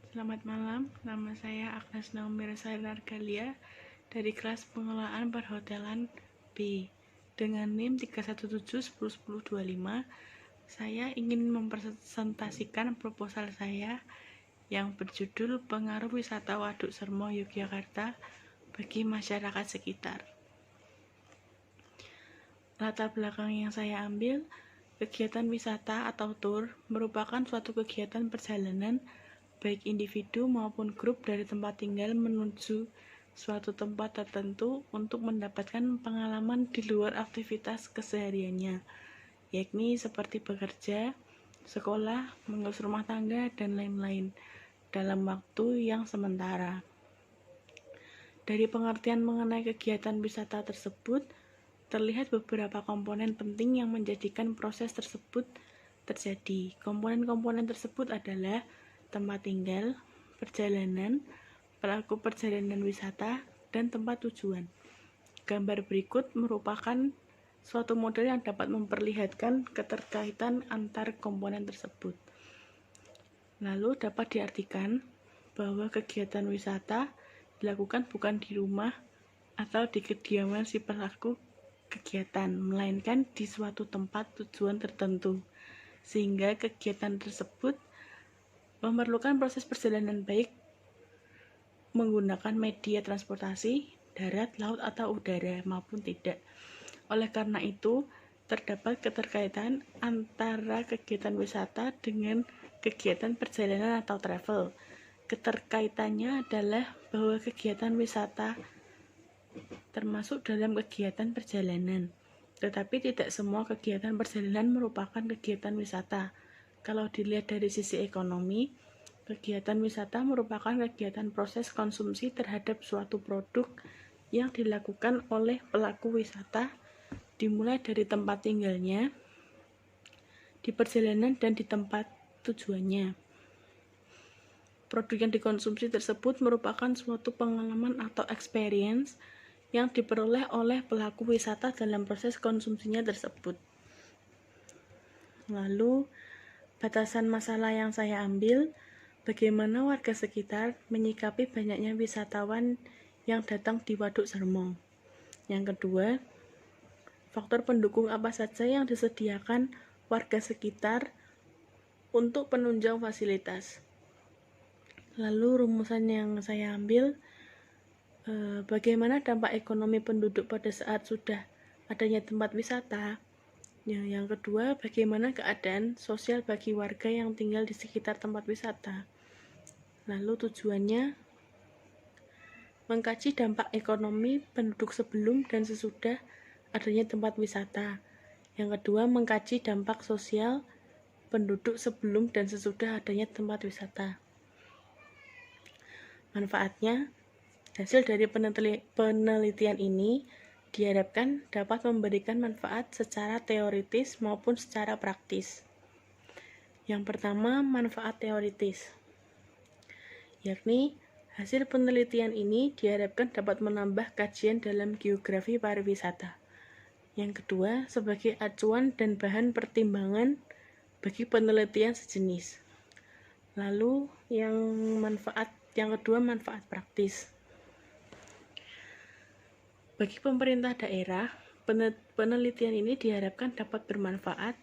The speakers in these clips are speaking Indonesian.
Selamat malam, nama saya Agnes Naomi Resaina Argalia dari kelas pengelolaan perhotelan B dengan NIM 317101025. Saya ingin mempresentasikan proposal saya yang berjudul Pengaruh Wisata Waduk Sermo Yogyakarta bagi masyarakat sekitar. Latar belakang yang saya ambil, kegiatan wisata atau tour merupakan suatu kegiatan perjalanan baik individu maupun grup dari tempat tinggal menuju suatu tempat tertentu untuk mendapatkan pengalaman di luar aktivitas kesehariannya, yakni seperti bekerja, sekolah, mengurus rumah tangga, dan lain-lain dalam waktu yang sementara. Dari pengertian mengenai kegiatan wisata tersebut, terlihat beberapa komponen penting yang menjadikan proses tersebut terjadi. Komponen-komponen tersebut adalah tempat tinggal, perjalanan, pelaku perjalanan wisata, dan tempat tujuan. Gambar berikut merupakan suatu model yang dapat memperlihatkan keterkaitan antar komponen tersebut. Lalu dapat diartikan bahwa kegiatan wisata dilakukan bukan di rumah atau di kediaman si pelaku kegiatan, melainkan di suatu tempat tujuan tertentu, sehingga kegiatan tersebut memerlukan proses perjalanan baik menggunakan media transportasi, darat, laut, atau udara maupun tidak. Oleh karena itu, terdapat keterkaitan antara kegiatan wisata dengan kegiatan perjalanan atau travel. Keterkaitannya adalah bahwa kegiatan wisata termasuk dalam kegiatan perjalanan. Tetapi tidak semua kegiatan perjalanan merupakan kegiatan wisata. Kalau dilihat dari sisi ekonomi, kegiatan wisata merupakan kegiatan proses konsumsi terhadap suatu produk yang dilakukan oleh pelaku wisata, dimulai dari tempat tinggalnya, di perjalanan, dan di tempat tujuannya. Produk yang dikonsumsi tersebut merupakan suatu pengalaman atau experience yang diperoleh oleh pelaku wisata dalam proses konsumsinya tersebut. Lalu, batasan masalah yang saya ambil, bagaimana warga sekitar menyikapi banyaknya wisatawan yang datang di Waduk Sermo. Yang kedua, faktor pendukung apa saja yang disediakan warga sekitar untuk penunjang fasilitas. Lalu rumusan yang saya ambil, bagaimana dampak ekonomi penduduk pada saat sudah adanya tempat wisata. Yang kedua, bagaimana keadaan sosial bagi warga yang tinggal di sekitar tempat wisata. Lalu tujuannya mengkaji dampak ekonomi penduduk sebelum dan sesudah adanya tempat wisata. Yang kedua, mengkaji dampak sosial penduduk sebelum dan sesudah adanya tempat wisata. Manfaatnya, hasil dari penelitian ini diharapkan dapat memberikan manfaat secara teoritis maupun secara praktis. Yang pertama, manfaat teoritis, yakni hasil penelitian ini diharapkan dapat menambah kajian dalam geografi pariwisata. Yang kedua, sebagai acuan dan bahan pertimbangan bagi penelitian sejenis. Lalu yang kedua, manfaat praktis. Bagi pemerintah daerah, penelitian ini diharapkan dapat bermanfaat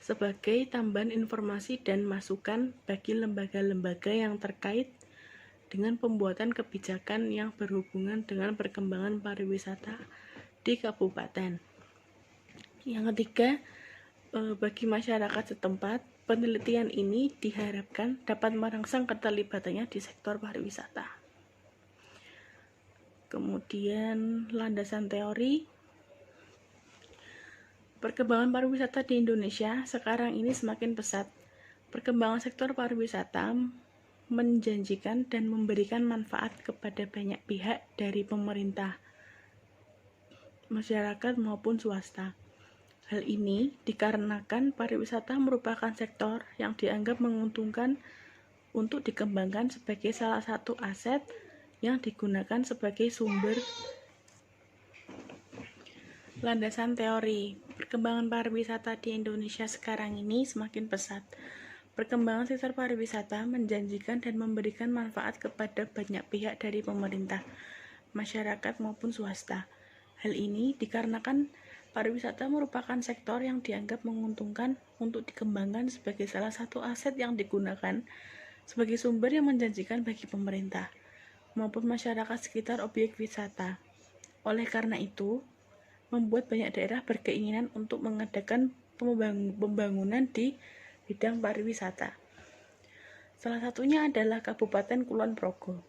sebagai tambahan informasi dan masukan bagi lembaga-lembaga yang terkait dengan pembuatan kebijakan yang berhubungan dengan perkembangan pariwisata di kabupaten. Yang ketiga, bagi masyarakat setempat, penelitian ini diharapkan dapat merangsang keterlibatannya di sektor pariwisata. Kemudian landasan teori, perkembangan pariwisata di Indonesia sekarang ini semakin pesat. Perkembangan sektor pariwisata menjanjikan dan memberikan manfaat kepada banyak pihak dari pemerintah, masyarakat maupun swasta. Hal ini dikarenakan pariwisata merupakan sektor yang dianggap menguntungkan untuk dikembangkan sebagai salah satu aset yang digunakan sebagai sumber. Landasan teori, perkembangan pariwisata di Indonesia sekarang ini semakin pesat. Perkembangan sektor pariwisata menjanjikan dan memberikan manfaat kepada banyak pihak dari pemerintah, masyarakat maupun swasta. Hal ini dikarenakan pariwisata merupakan sektor yang dianggap menguntungkan untuk dikembangkan sebagai salah satu aset yang digunakan sebagai sumber yang menjanjikan bagi pemerintah maupun masyarakat sekitar objek wisata. Oleh karena itu, membuat banyak daerah berkeinginan untuk mengadakan pembangunan di bidang pariwisata. Salah satunya adalah Kabupaten Kulon Progo.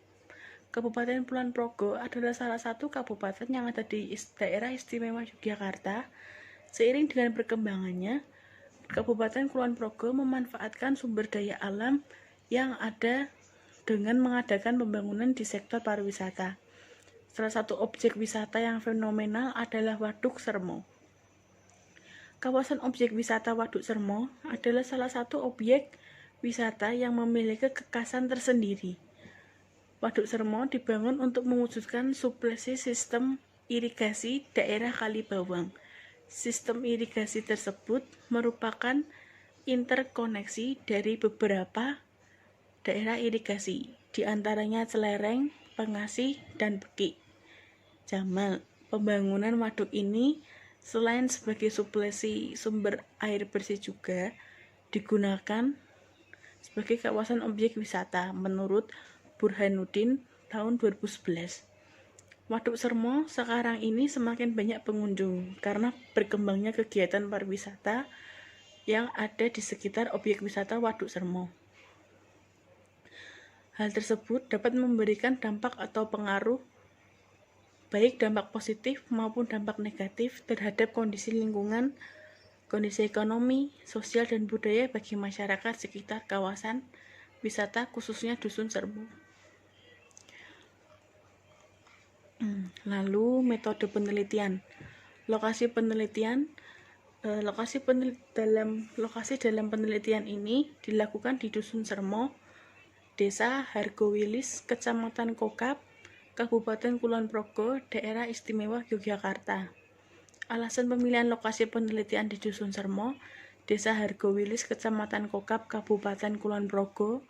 Kabupaten Kulon Progo adalah salah satu kabupaten yang ada di daerah istimewa Yogyakarta. Seiring dengan perkembangannya, Kabupaten Kulon Progo memanfaatkan sumber daya alam yang ada dengan mengadakan pembangunan di sektor pariwisata. Salah satu objek wisata yang fenomenal adalah Waduk Sermo. Kawasan objek wisata Waduk Sermo adalah salah satu objek wisata yang memiliki kekhasan tersendiri. Waduk Sermo dibangun untuk mewujudkan suplesi sistem irigasi daerah Kalibawang. Sistem irigasi tersebut merupakan interkoneksi dari beberapa daerah irigasi, di antaranya Celereng, Pengasih, dan Peki. Jamal, pembangunan waduk ini selain sebagai suplesi sumber air bersih juga digunakan sebagai kawasan objek wisata menurut Burhanuddin tahun 2011. Waduk Sermo sekarang ini semakin banyak pengunjung karena berkembangnya kegiatan pariwisata yang ada di sekitar objek wisata Waduk Sermo. Hal tersebut dapat memberikan dampak atau pengaruh baik dampak positif maupun dampak negatif terhadap kondisi lingkungan, kondisi ekonomi, sosial, dan budaya bagi masyarakat sekitar kawasan wisata khususnya Dusun Sermo. Lalu metode penelitian. Lokasi dalam penelitian ini dilakukan di Dusun Sermo, Desa Hargowilis, Kecamatan Kokap, Kabupaten Kulon Progo, Daerah Istimewa Yogyakarta. Alasan pemilihan lokasi penelitian di Dusun Sermo, Desa Hargowilis, Kecamatan Kokap, Kabupaten Kulon Progo,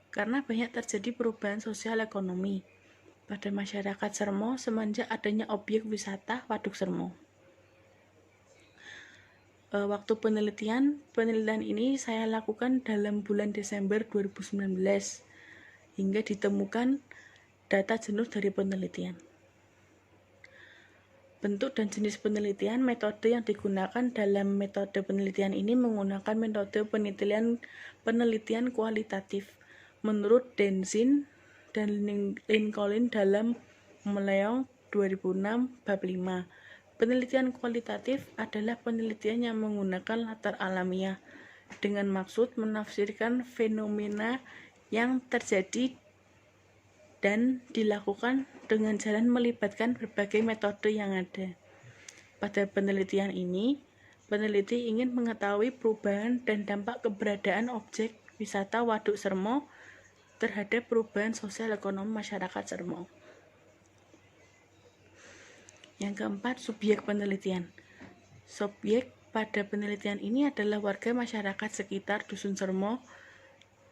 karena banyak terjadi perubahan sosial ekonomi pada masyarakat Sermo semenjak adanya objek wisata Waduk Sermo. Waktu penelitian ini saya lakukan dalam bulan Desember 2019 hingga ditemukan data jenuh dari penelitian. Bentuk dan jenis penelitian, metode yang digunakan dalam metode penelitian ini menggunakan metode penelitian kualitatif menurut Denzin dan Lincoln dalam Meleong 2006 bab 5. Penelitian kualitatif adalah penelitian yang menggunakan latar alamiah dengan maksud menafsirkan fenomena yang terjadi dan dilakukan dengan jalan melibatkan berbagai metode yang ada. Pada penelitian ini, peneliti ingin mengetahui perubahan dan dampak keberadaan objek wisata Waduk Sermo terhadap perubahan sosial ekonomi masyarakat Sermo. Yang keempat, subjek penelitian. Subjek pada penelitian ini adalah warga masyarakat sekitar Dusun Sermo,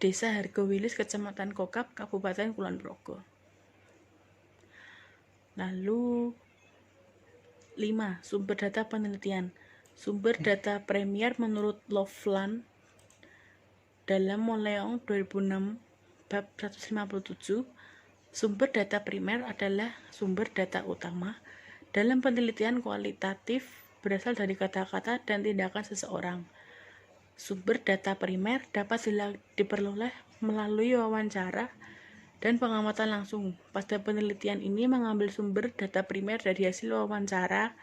Desa Hargowilis, Kecamatan Kokap, Kabupaten Kulon Progo. Lalu 5. Sumber data penelitian. Sumber data premier menurut Loveland dalam Meleong 2006 bab 157. Sumber data primer adalah sumber data utama dalam penelitian kualitatif berasal dari kata-kata dan tindakan seseorang. Sumber data primer dapat diperoleh melalui wawancara dan pengamatan langsung. Pada penelitian ini mengambil sumber data primer dari hasil wawancara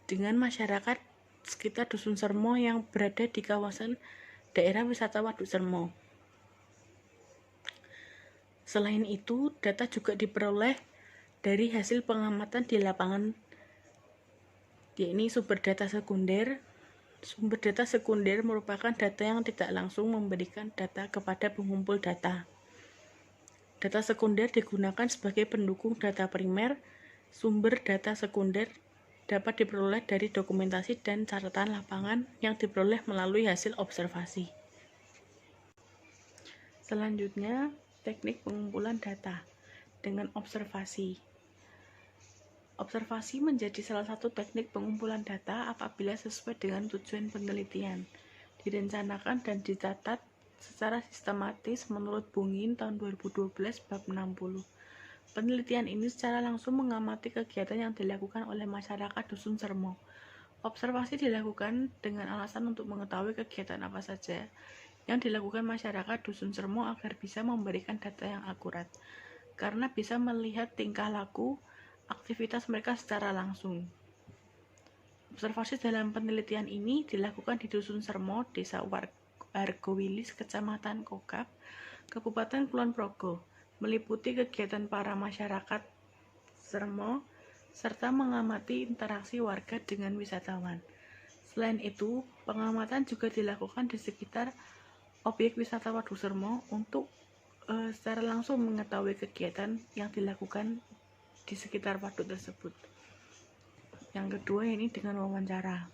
dengan masyarakat sekitar Dusun Sermo yang berada di kawasan daerah wisata Waduk Sermo. Selain itu, data juga diperoleh dari hasil pengamatan di lapangan, yakni sumber data sekunder. Sumber data sekunder merupakan data yang tidak langsung memberikan data kepada pengumpul data. Data sekunder digunakan sebagai pendukung data primer. Sumber data sekunder dapat diperoleh dari dokumentasi dan catatan lapangan yang diperoleh melalui hasil observasi. Selanjutnya, teknik pengumpulan data dengan observasi. Observasi menjadi salah satu teknik pengumpulan data apabila sesuai dengan tujuan penelitian, direncanakan dan dicatat secara sistematis menurut Bungin tahun 2012 bab 60. Penelitian ini secara langsung mengamati kegiatan yang dilakukan oleh masyarakat Dusun Sermo. Observasi dilakukan dengan alasan untuk mengetahui kegiatan apa saja yang dilakukan masyarakat Dusun Sermo agar bisa memberikan data yang akurat, karena bisa melihat tingkah laku aktivitas mereka secara langsung. Observasi dalam penelitian ini dilakukan di Dusun Sermo, Desa Argowilis, Kecamatan Kokap, Kabupaten Kulon Progo, meliputi kegiatan para masyarakat Sermo, serta mengamati interaksi warga dengan wisatawan. Selain itu, pengamatan juga dilakukan di sekitar objek wisata Waduk Sermo untuk secara langsung mengetahui kegiatan yang dilakukan di sekitar waduk tersebut. Yang kedua ini dengan wawancara.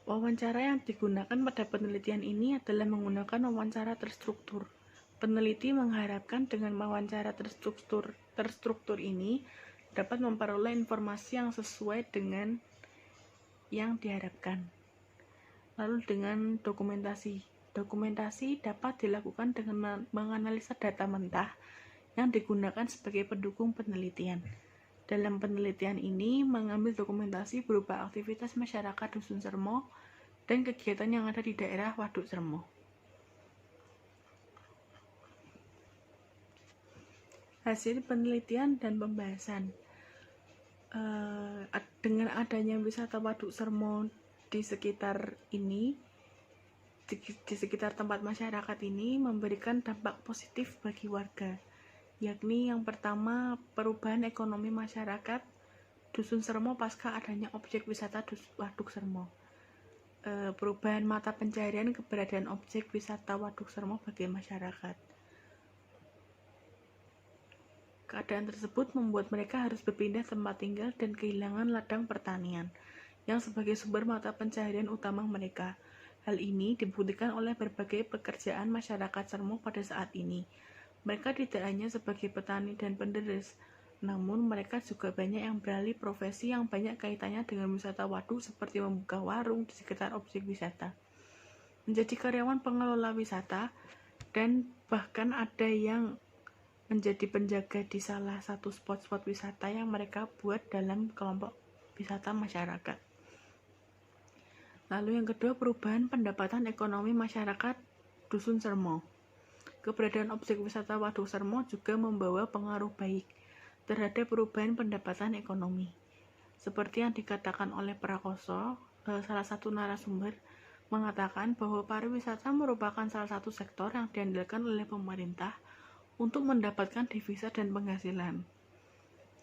Wawancara yang digunakan pada penelitian ini adalah menggunakan wawancara terstruktur. Peneliti mengharapkan dengan wawancara terstruktur ini dapat memperoleh informasi yang sesuai dengan yang diharapkan. Lalu dengan dokumentasi. Dokumentasi dapat dilakukan dengan menganalisa data mentah yang digunakan sebagai pendukung penelitian. Dalam penelitian ini mengambil dokumentasi berupa aktivitas masyarakat Dusun Sermo dan kegiatan yang ada di daerah Waduk Sermo. Hasil penelitian dan pembahasan. Dengan adanya wisata Waduk Sermo di sekitar ini, di sekitar tempat masyarakat ini memberikan dampak positif bagi warga, yakni yang pertama perubahan ekonomi masyarakat Dusun Sermo pasca adanya objek wisata Waduk Sermo. Perubahan mata pencaharian keberadaan objek wisata Waduk Sermo bagi masyarakat. Keadaan tersebut membuat mereka harus berpindah tempat tinggal dan kehilangan ladang pertanian yang sebagai sumber mata pencaharian utama mereka. Hal ini dibuktikan oleh berbagai pekerjaan masyarakat Sermo pada saat ini. Mereka tidak hanya sebagai petani dan penderes, namun mereka juga banyak yang beralih profesi yang banyak kaitannya dengan wisata waduk seperti membuka warung di sekitar objek wisata, menjadi karyawan pengelola wisata, dan bahkan ada yang menjadi penjaga di salah satu spot-spot wisata yang mereka buat dalam kelompok wisata masyarakat. Lalu yang kedua, perubahan pendapatan ekonomi masyarakat Dusun Sermo. Keberadaan objek wisata Waduk Sermo juga membawa pengaruh baik terhadap perubahan pendapatan ekonomi. Seperti yang dikatakan oleh Prakoso, salah satu narasumber, mengatakan bahwa pariwisata merupakan salah satu sektor yang diandalkan oleh pemerintah untuk mendapatkan devisa dan penghasilan.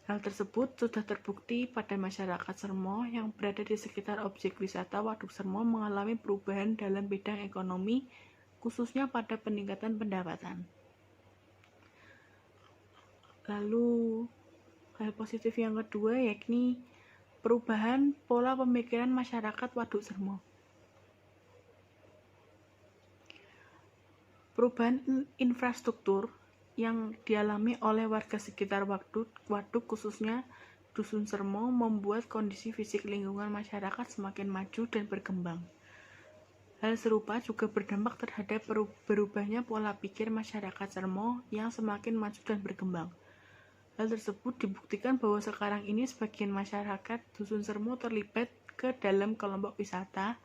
Hal tersebut sudah terbukti pada masyarakat Sermo yang berada di sekitar objek wisata Waduk Sermo mengalami perubahan dalam bidang ekonomi, khususnya pada peningkatan pendapatan. Lalu, hal positif yang kedua yakni perubahan pola pemikiran masyarakat Waduk Sermo. Perubahan infrastruktur yang dialami oleh warga sekitar waduk khususnya Dusun Sermo membuat kondisi fisik lingkungan masyarakat semakin maju dan berkembang. Hal serupa juga berdampak terhadap berubahnya pola pikir masyarakat Sermo yang semakin maju dan berkembang. Hal tersebut dibuktikan bahwa sekarang ini sebagian masyarakat Dusun Sermo terlibat ke dalam kelompok wisata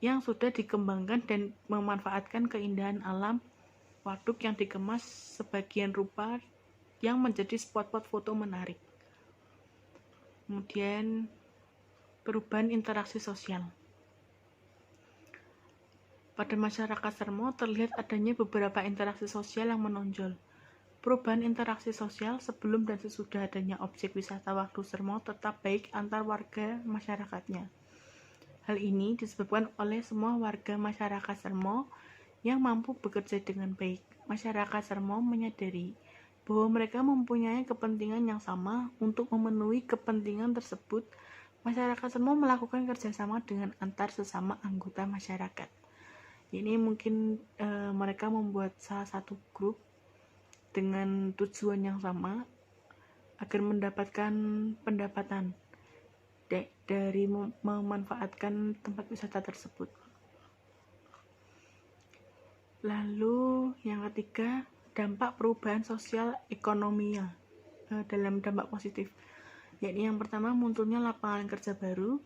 yang sudah dikembangkan dan memanfaatkan keindahan alam waduk yang dikemas sebagian rupa yang menjadi spot-spot foto menarik. Kemudian perubahan interaksi sosial. Pada masyarakat Sermo terlihat adanya beberapa interaksi sosial yang menonjol. Perubahan interaksi sosial sebelum dan sesudah adanya objek wisata Waduk Sermo tetap baik antar warga masyarakatnya. Hal ini disebabkan oleh semua warga masyarakat Sermo yang mampu bekerja dengan baik. Masyarakat Sermo menyadari bahwa mereka mempunyai kepentingan yang sama. Untuk memenuhi kepentingan tersebut, masyarakat Sermo melakukan kerjasama dengan antar sesama anggota masyarakat. Ini mungkin mereka membuat salah satu grup dengan tujuan yang sama agar mendapatkan pendapatan dari memanfaatkan tempat wisata tersebut. Lalu yang ketiga, dampak perubahan sosial ekonominya dalam dampak positif, yakni yang pertama munculnya lapangan kerja baru,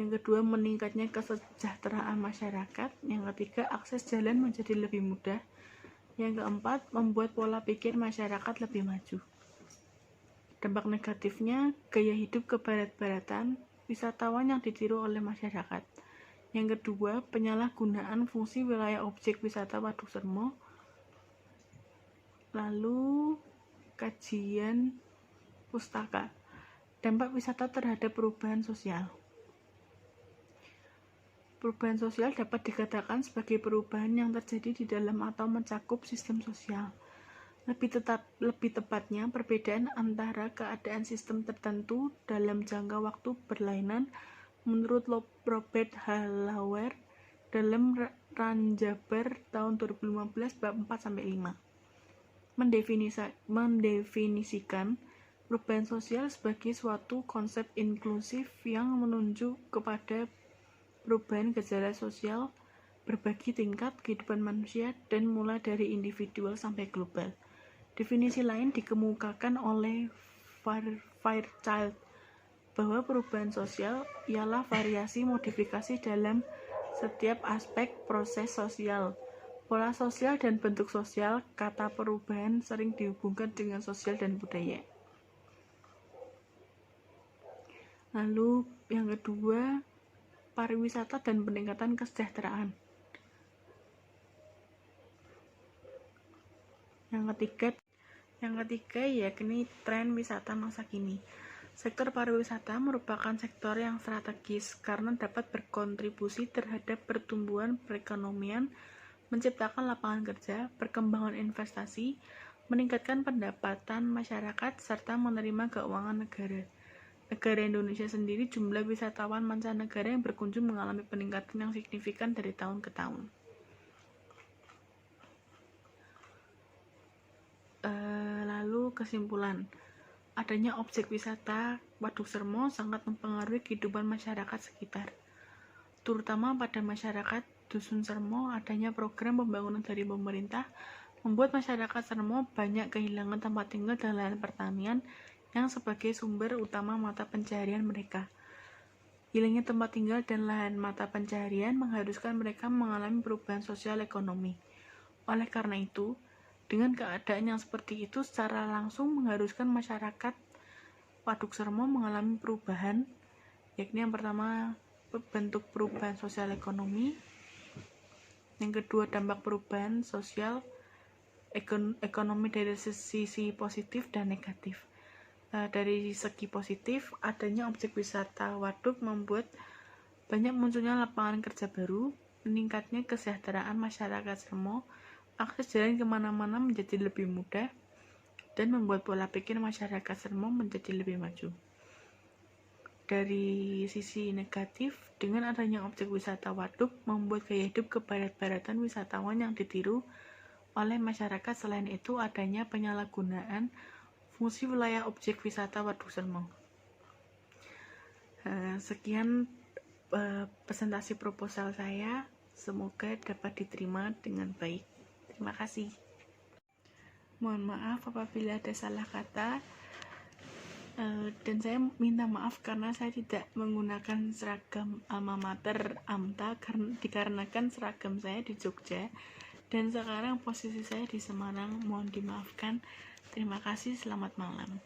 yang kedua meningkatnya kesejahteraan masyarakat, yang ketiga akses jalan menjadi lebih mudah, yang keempat membuat pola pikir masyarakat lebih maju. Dampak negatifnya, gaya hidup kebarat-baratan, wisatawan yang ditiru oleh masyarakat. Yang kedua, penyalahgunaan fungsi wilayah objek wisata Waduk Sermo. Lalu, kajian pustaka. Dampak wisata terhadap perubahan sosial. Perubahan sosial dapat dikatakan sebagai perubahan yang terjadi di dalam atau mencakup sistem sosial. Lebih tepatnya, perbedaan antara keadaan sistem tertentu dalam jangka waktu berlainan menurut Robert Hallauer dalam Ranjabar tahun 2015 bab 4-5 mendefinisikan perubahan sosial sebagai suatu konsep inklusif yang menunjuk kepada perubahan gejala sosial berbagi tingkat kehidupan manusia dan mulai dari individual sampai global. Definisi lain dikemukakan oleh Fairchild bahwa perubahan sosial ialah variasi modifikasi dalam setiap aspek proses sosial. Pola sosial dan bentuk sosial, kata perubahan sering dihubungkan dengan sosial dan budaya. Lalu yang kedua, pariwisata dan peningkatan kesejahteraan. Yang ketiga yakni tren wisata masa kini. Sektor pariwisata merupakan sektor yang strategis karena dapat berkontribusi terhadap pertumbuhan perekonomian, menciptakan lapangan kerja, perkembangan investasi, meningkatkan pendapatan masyarakat, serta menerima keuangan negara. Negara Indonesia sendiri jumlah wisatawan mancanegara yang berkunjung mengalami peningkatan yang signifikan dari tahun ke tahun. Lalu kesimpulan. Adanya objek wisata Waduk Sermo sangat mempengaruhi kehidupan masyarakat sekitar. Terutama pada masyarakat Dusun Sermo, adanya program pembangunan dari pemerintah membuat masyarakat Sermo banyak kehilangan tempat tinggal dan lahan pertanian yang sebagai sumber utama mata pencaharian mereka. Hilangnya tempat tinggal dan lahan mata pencaharian mengharuskan mereka mengalami perubahan sosial ekonomi. Oleh karena itu, dengan keadaan yang seperti itu secara langsung mengharuskan masyarakat Waduk Sermo mengalami perubahan, yakni yang pertama bentuk perubahan sosial ekonomi, yang kedua dampak perubahan sosial ekonomi dari sisi positif dan negatif. Dari segi positif, adanya objek wisata waduk membuat banyak munculnya lapangan kerja baru, meningkatnya kesejahteraan masyarakat Sermo, akses jalan kemana-mana menjadi lebih mudah, dan membuat pola pikir masyarakat Sermo menjadi lebih maju. Dari sisi negatif, dengan adanya objek wisata waduk membuat gaya hidup kebarat-baratan wisatawan yang ditiru oleh masyarakat. Selain itu, adanya penyalahgunaan fungsi wilayah objek wisata Waduk Sermo. Sekian presentasi proposal saya, semoga dapat diterima dengan baik. Terima kasih. Mohon maaf apabila ada salah kata, dan saya minta maaf karena saya tidak menggunakan seragam alma mater AMTA dikarenakan seragam saya di Jogja dan sekarang posisi saya di Semarang. Mohon dimaafkan. Terima kasih, selamat malam.